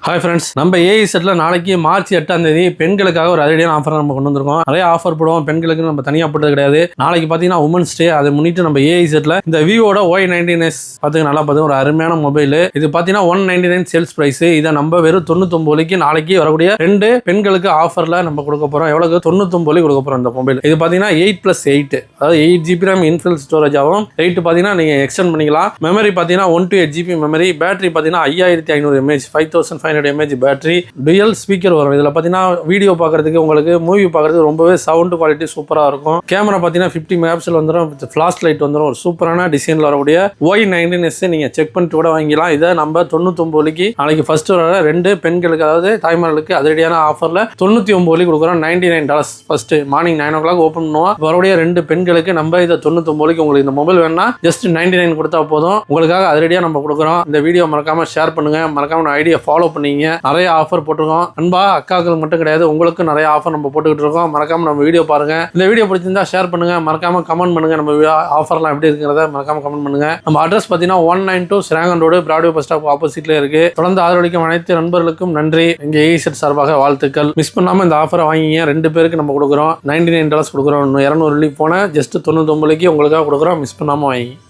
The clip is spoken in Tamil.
ஹாய் ஃப்ரெண்ட்ஸ், நம்ம ஏஐ செட்டில் நாளைக்கு மார்ச் 8ஆம் தேதி பெண்களுக்காக ஒரு அதிரடியான ஆஃபர் நம்ம கொண்டு வந்திருக்கோம். நிறைய ஆஃபர் போடுவோம், பெண்களுக்கு நம்ம தனியாக போட்டது கிடையாது. நாளைக்கு பார்த்தீங்கன்னா உமன்ஸ் டே, அதை முன்னிட்டு நம்ம ஏஐ செட்டில் இந்த விவோட Y19s பார்த்துக்க நல்லா பார்த்து ஒரு அருமையான மொபைல். இது பார்த்தீங்கன்னா 199 சேல்ஸ் பிரைஸ். இதை நம்ம வெறும் 99 நாளைக்கு வரக்கூடிய 2 பெண்களுக்கு ஆஃபரில் நம்ம கொடுக்க போகிறோம். எவ்வளவு? 99 கொடுக்க போகிறோம் இந்த மொபைல். இது பார்த்தீங்கன்னா 8+8, அதாவது 8GB RAM இன்ஃபில் ஸ்டோரேஜ் ஆகும். 8 பார்த்தீங்கன்னா நீங்கள் எக்ஸ்டெண்ட் பண்ணிக்கலாம். மெமரி பார்த்தீங்கன்னா 1 to 8GB மெமரி. பேட்டரி பார்த்தீங்கன்னா 5500 mAh, 5500 mAh battery. Dual speaker வரும். இதில் பார்த்தீங்கன்னா வீடியோ பார்க்கறதுக்கு, உங்களுக்கு மூவி பார்க்கறதுக்கு ரொம்பவே சவுண்ட் குவாலிட்டி சூப்பராக இருக்கும். கேமரா பார்த்தீங்கன்னா 50 மெகாபிக்சல் வந்துடும். ஃபிளாஷ் லைட் வந்துடும். ஒரு சூப்பரான டிசைனில் வரக்கூடிய Y19s நீங்கள் செக் பண்ணிட்டு கூட வாங்கிக்கலாம். இதை நம்ம 99 நாளைக்கு ஃபர்ஸ்ட் வர 2 பெண்களுக்கு, அதாவது தாய்மார்களுக்கு அதிரடியான ஆஃபரில் 99 கொடுக்குறோம். $99 ஃபர்ஸ்ட் மார்னிங் 9 o'clock ஓப்பன் பண்ணுவோம். வரக்கூடிய 2 பெண்களுக்கு நம்ம இதை 99 உங்களுக்கு இந்த மொபைல் வேணா ஜஸ்ட் 99 கொடுத்தா போதும். உங்களுக்காக அதிரடியாக நம்ம கொடுக்குறோம். இந்த வீடியோ மறக்காம ஷேர் பண்ணுங்க, மறக்காம ஐடியா ஃபாலோ பண்ணீங்க. நிறைய ஆஃபர் போட்டிருக்கோம். அன்பா அக்காக்கள் மட்டும் கிடையாது, உங்களுக்கும் நிறைய ஆஃபர் நம்ம போட்டுக்கிட்டு இருக்கோம். மறக்காம நம்ம வீடியோ பாருங்க. இந்த வீடியோ பிடிச்சிருந்தா ஷேர் பண்ணுங்க, மறக்காம கமெண்ட் பண்ணுங்க. நம்ம ஆஃபர்லாம் எப்படி இருக்கிறத மறக்காம கமெண்ட் பண்ணுங்க. நம்ம அட்ரஸ் பார்த்தீங்கன்னா 192 Serangoon road, Broadway bus stop ஆப்போசிட்ல இருக்கு. தொடர்ந்து ஆதரவளிக்கும் அனைத்து நண்பர்களுக்கும் நன்றி. எங்க ஏஐ செட் சார்பாக வாழ்த்துக்கள். மிஸ் பண்ணாம இந்த ஆஃபரை வாங்கிங்க. 2 பேருக்கு நம்ம கொடுக்குறோம். $99 கொடுக்குறோம். 200 போன ஜஸ்ட் 99 உங்களுக்காக கொடுக்குறோம். மிஸ் பண்ணாம வாங்கி